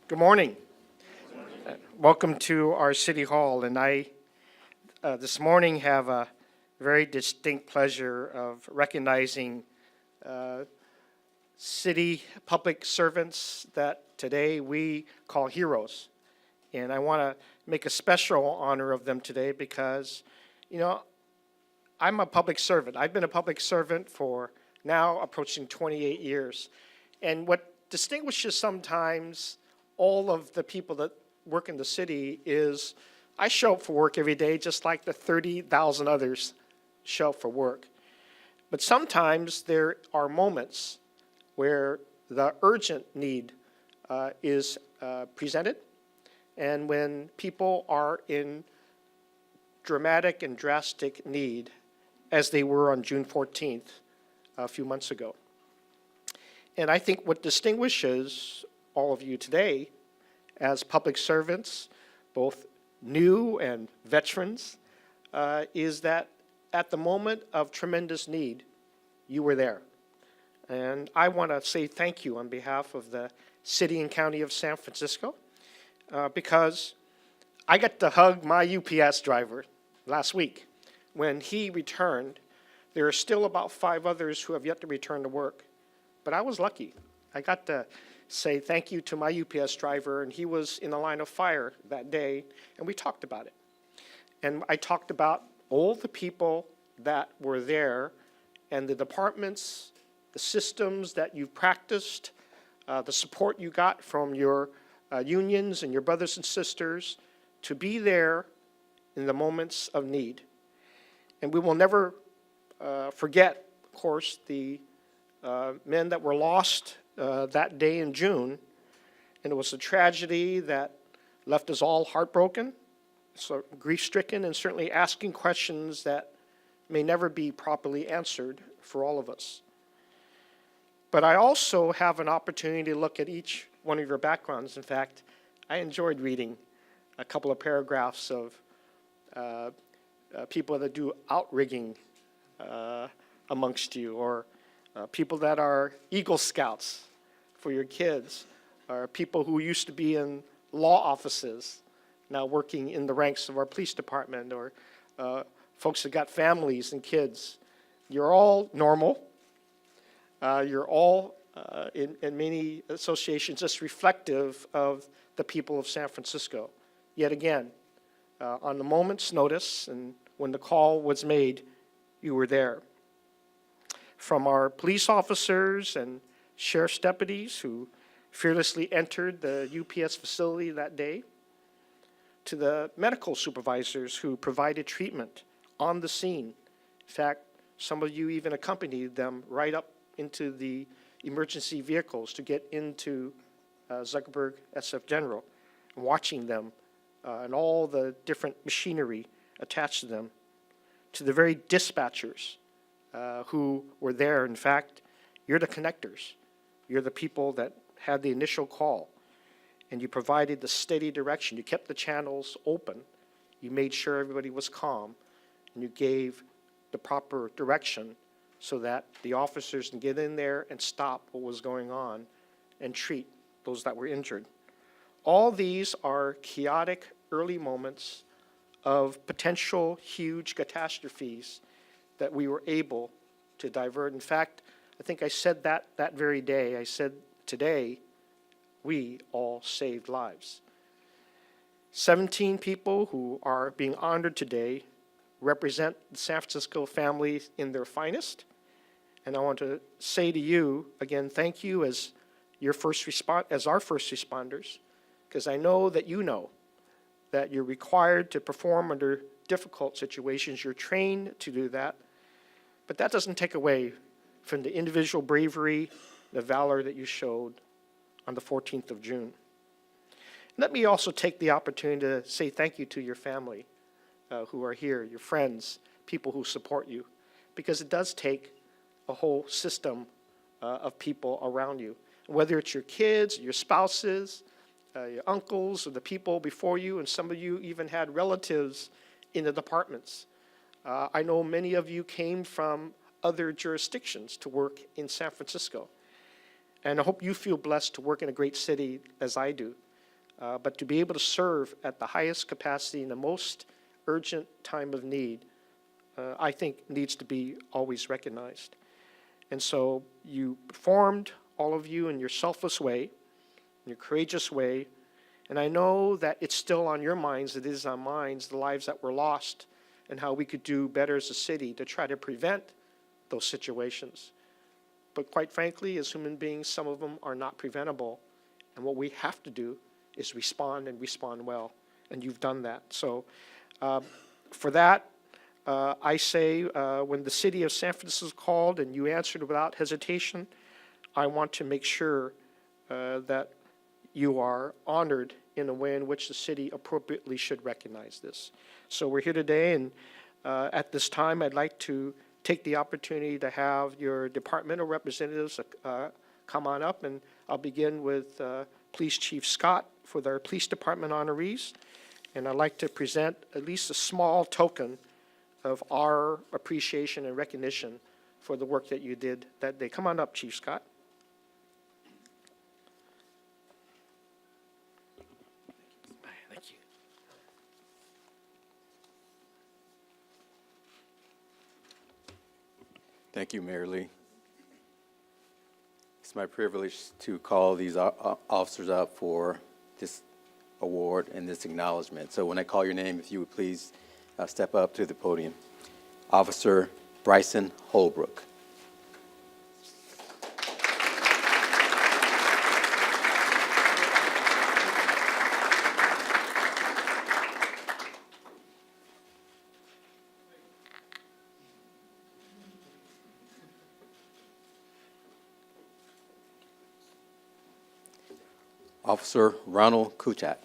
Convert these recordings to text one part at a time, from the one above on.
Good morning. Welcome to our City Hall. And I, this morning, have a very distinct pleasure of recognizing city public servants that today we call heroes. And I want to make a special honor of them today because, I'm a public servant. I've been a public servant for now approaching 28 years. And what distinguishes sometimes all of the people that work in the city is I show up for work every day just like the 30,000 others show up for work. But sometimes there are moments where the urgent need is presented, and when people are in dramatic and drastic need, as they were on June 14th a few months ago. And I think what distinguishes all of you today as public servants, both new and veterans, is that at the moment of tremendous need, you were there. And I want to say thank you on behalf of the City and County of San Francisco, because I got to hug my UPS driver last week. When he returned, there are still about 5 others who have yet to return to work. But I was lucky. I got to say thank you to my UPS driver, and he was in the line of fire that day, and we talked about it. And I talked about all the people that were there and the departments, the systems that you've practiced, the support you got from your unions and your brothers and sisters to be there in the moments of need. And we will never forget, of course, the men that were lost that day in June. And it was a tragedy that left us all heartbroken, so grief-stricken, and certainly asking questions that may never be properly answered for all of us. But I also have an opportunity to look at each one of your backgrounds. In fact, I enjoyed reading a couple of paragraphs of people that do outrigging amongst you, or people that are Eagle Scouts for your kids, or people who used to be in law offices, now working in the ranks of our police department, or folks that got families and kids. You're all normal. You're all, in many associations, just reflective of the people of San Francisco. Yet again, on the moment's notice and when the call was made, you were there. From our police officers and sheriff's deputies who fearlessly entered the UPS facility that day, to the medical supervisors who provided treatment on the scene. In fact, some of you even accompanied them right up into the emergency vehicles to get into Zuckerberg SF General, watching them and all the different machinery attached to them, to the very dispatchers who were there. In fact, you're the connectors. You're the people that had the initial call, and you provided the steady direction. You kept the channels open. You made sure everybody was calm, and you gave the proper direction so that the officers can get in there and stop what was going on and treat those that were injured. All these are chaotic early moments of potential huge catastrophes that we were able to divert. In fact, I think I said that very day. I said, today, we all saved lives. 17 people who are being honored today represent the San Francisco family in their finest. And I want to say to you, again, thank you as our first responders, because I know that you're required to perform under difficult situations. You're trained to do that. But that doesn't take away from the individual bravery, the valor that you showed on the 14th of June. Let me also take the opportunity to say thank you to your family who are here, your friends, people who support you, because it does take a whole system of people around you. Whether it's your kids, your spouses, your uncles, or the people before you, and some of you even had relatives in the departments. I know many of you came from other jurisdictions to work in San Francisco. And I hope you feel blessed to work in a great city as I do. but to be able to serve at the highest capacity in the most urgent time of need, I think needs to be always recognized. And so you performed, all of you, in your selfless way, in your courageous way, and I know that it's still on your minds, it is on minds, the lives that were lost and how we could do better as a city to try to prevent those situations. But quite frankly, as human beings, some of them are not preventable. And what we have to do is respond and respond well. And you've done that. So for that, I say when the city of San Francisco called and you answered without hesitation, I want to make sure that you are honored in a way in which the city appropriately should recognize this. So we're here today, and at this time, I'd like to take the opportunity to have your departmental representatives come on up, and I'll begin with Police Chief Scott for their police department honorees. And I'd like to present at least a small token of our appreciation and recognition for the work that you did that day. Come on up, Chief Scott. Thank you. Thank you, Mayor Lee. It's my privilege to call these officers up for this award and this acknowledgement. So when I call your name, if you would please step up to the podium. Officer Bryson Holbrook. Officer Ronald Kuchat.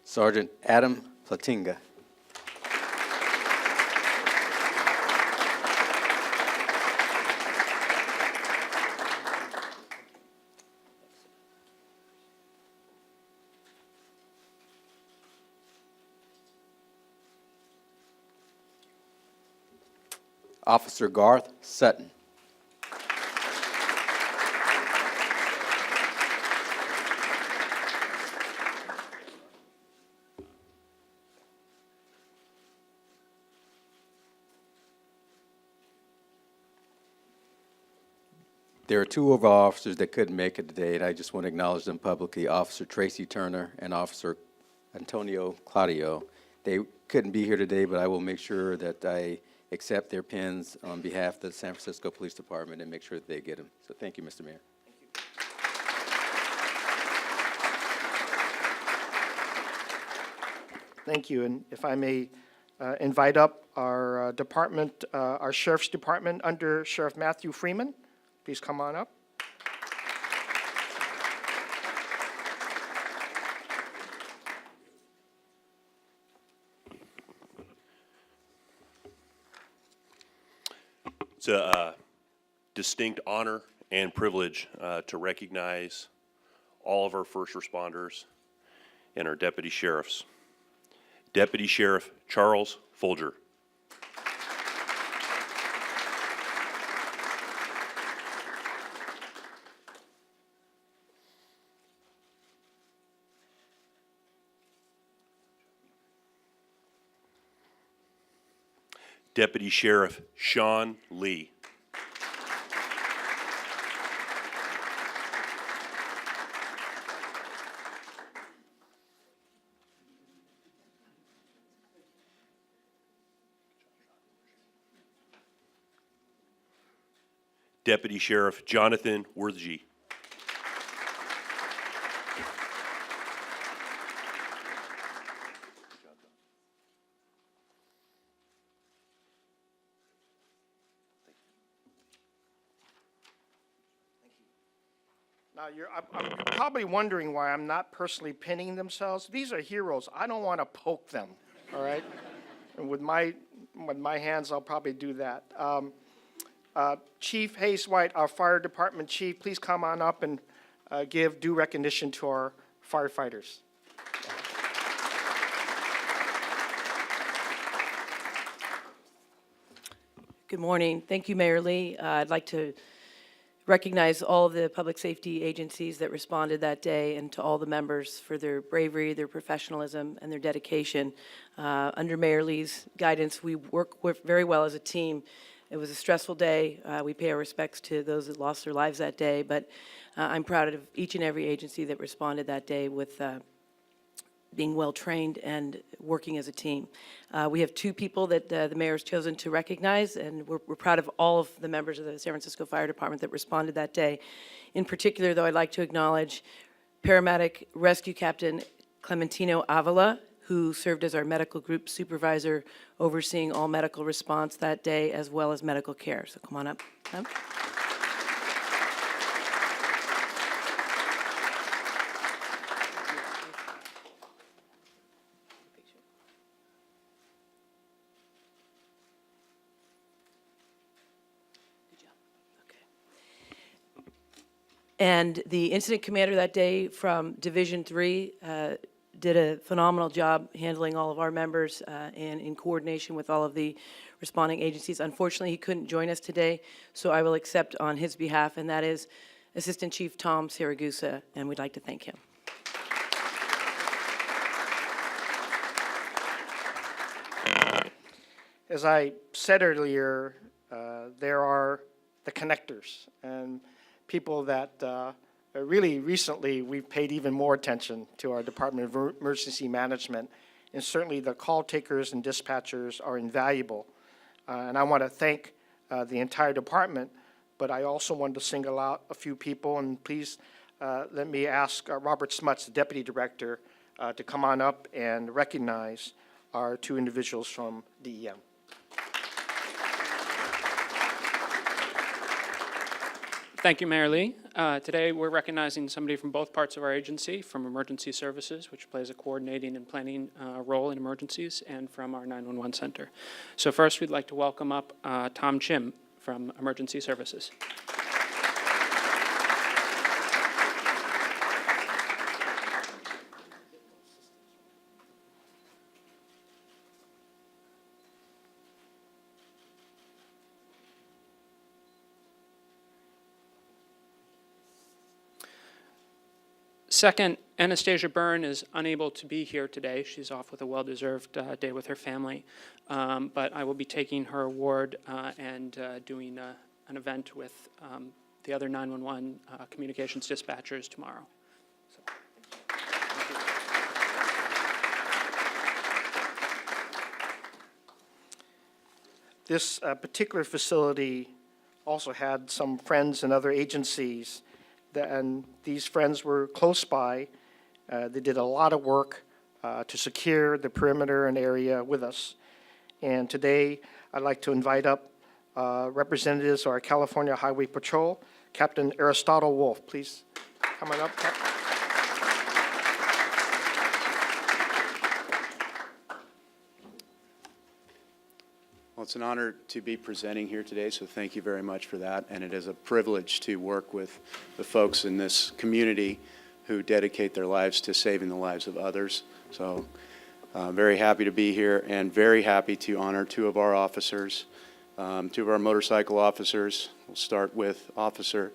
Sergeant Adam Platinga. Officer Garth Sutton. There are two of our officers that couldn't make it today, and I just want to acknowledge them publicly, Officer Tracy Turner and Officer Antonio Claudio. They couldn't be here today, but I will make sure that I accept their pins on behalf of the San Francisco Police Department and make sure that they get them. So thank you, Mr. Mayor. Thank you. And if I may invite up our department, our Sheriff's Department under Sheriff Matthew Freeman. Please come on up. It's a distinct honor and privilege to recognize all of our first responders and our deputy sheriffs. Deputy Sheriff Charles Folger. Deputy Sheriff Sean Lee. Deputy Sheriff Jonathan Worthje. Now, I'm probably wondering why I'm not personally pinning themselves. These are heroes. I don't want to poke them, all right? And with my hands, I'll probably do that. Chief Hayes White, our fire department chief, please come on up and give due recognition to our firefighters. Good morning. Thank you, Mayor Lee. I'd like to recognize all of the public safety agencies that responded that day and to all the members for their bravery, their professionalism, and their dedication. Under Mayor Lee's guidance, we work very well as a team. It was a stressful day. We pay our respects to those that lost their lives that day, but I'm proud of each and every agency that responded that day with being well-trained and working as a team. We have two people that the mayor has chosen to recognize, and we're proud of all of the members of the San Francisco Fire Department that responded that day. In particular, though, I'd like to acknowledge Paramedic Rescue Captain Clementino Avila, who served as our medical group supervisor, overseeing all medical response that day, as well as medical care. So come on up. Clem. And the incident commander that day from Division 3 did a phenomenal job handling all of our members and in coordination with all of the responding agencies. Unfortunately, he couldn't join us today, so I will accept on his behalf, and that is Assistant Chief Tom Saragusa, and we'd like to thank him. As I said earlier, there are the connectors and people that really recently we've paid even more attention to our Department of Emergency Management, and certainly the call takers and dispatchers are invaluable. And I want to thank the entire department, but I also wanted to single out a few people, and please let me ask Robert Smuts, the Deputy Director, to come on up and recognize our two individuals from DEM. Thank you, Mayor Lee. Today, we're recognizing somebody from both parts of our agency, from Emergency Services, which plays a coordinating and planning role in emergencies, and from our 911 Center. So first, we'd like to welcome up Tom Chim from Emergency Services. Second, Anastasia Byrne is unable to be here today. She's off with a well-deserved day with her family. But I will be taking her award and doing an event with the other 911 communications dispatchers tomorrow. So, thank you. This particular facility also had some friends and other agencies, and these friends were close by. They did a lot of work to secure the perimeter and area with us. And today, I'd like to invite up representatives of our California Highway Patrol, Captain Aristotle Wolf. Please come on up, Captain. Well, it's an honor to be presenting here today, so thank you very much for that. And it is a privilege to work with the folks in this community who dedicate their lives to saving the lives of others. So very happy to be here and very happy to honor two of our officers, two of our motorcycle officers. We'll start with Officer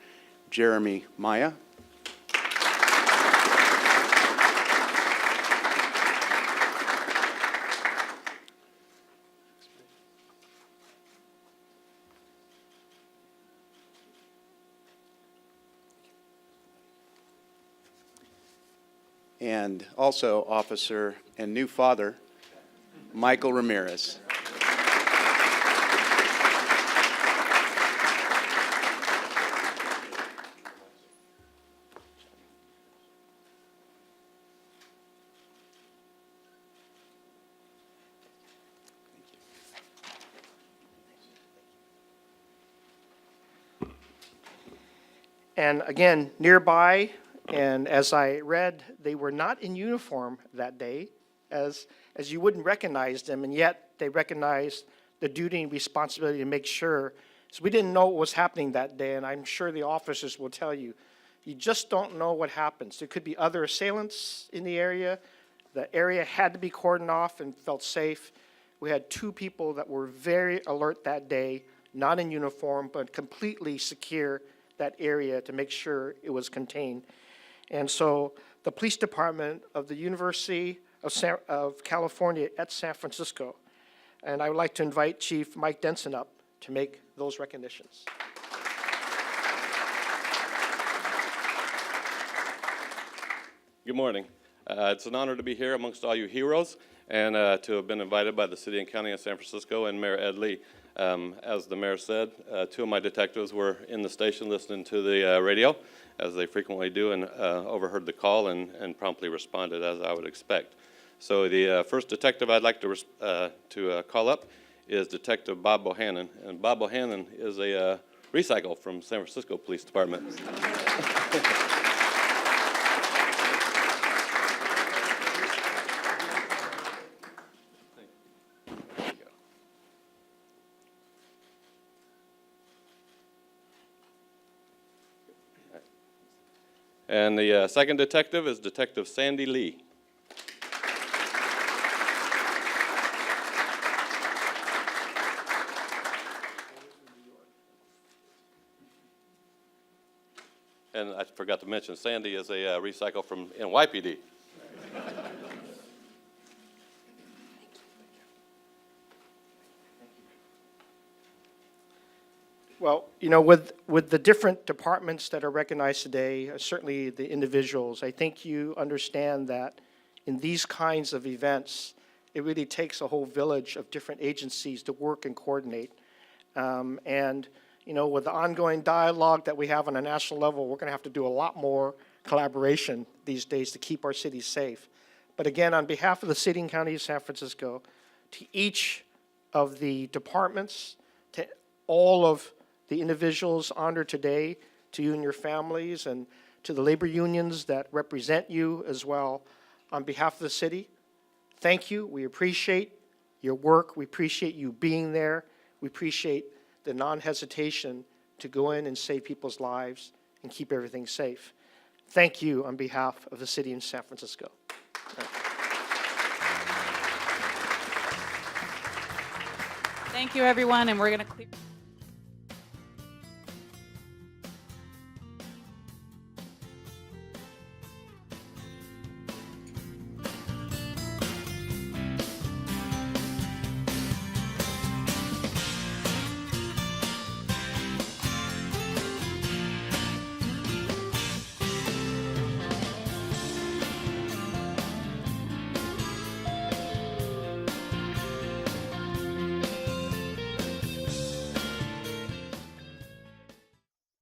Jeremy Maya. And also Officer and new father, Michael Ramirez. And again, nearby, and as I read, they were not in uniform that day, as you wouldn't recognize them, and yet they recognized the duty and responsibility to make sure. So we didn't know what was happening that day, and I'm sure the officers will tell you, You just don't know what happens. There could be other assailants in the area. The area had to be cordoned off and felt safe. We had 2 people that were very alert that day, not in uniform, but completely secure that area to make sure it was contained. And so the police department of the University of California at San Francisco, and I would like to invite Chief Mike Denson up to make those recognitions. Good morning. It's an honor to be here amongst all you heroes and to have been invited by the City and County of San Francisco and Mayor Ed Lee. As the mayor said, 2 of my detectives were in the station listening to the radio, as they frequently do, and overheard the call and promptly responded as I would expect. So the first detective I'd like to call up is Detective Bob Bohannon. And Bob Bohannon is a recycle from San Francisco Police Department. And the second detective is Detective Sandy Lee. And I forgot to mention, Sandy is a recycle from NYPD. Well, you know, with the different departments that are recognized today, certainly the individuals, I think you understand that in these kinds of events, it really takes a whole village of different agencies to work and coordinate. And, you know, with the ongoing dialogue that we have on a national level, we're going to have to do a lot more collaboration these days to keep our cities safe. But again, on behalf of the City and County of San Francisco, to each of the departments, to all of the individuals honored today, to you and your families, and to the labor unions that represent you as well, on behalf of the city, thank you. We appreciate your work. We appreciate you being there. We appreciate the non-hesitation to go in and save people's lives and keep everything safe. Thank you on behalf of the city in San Francisco. Thank you, everyone, and we're going to clear.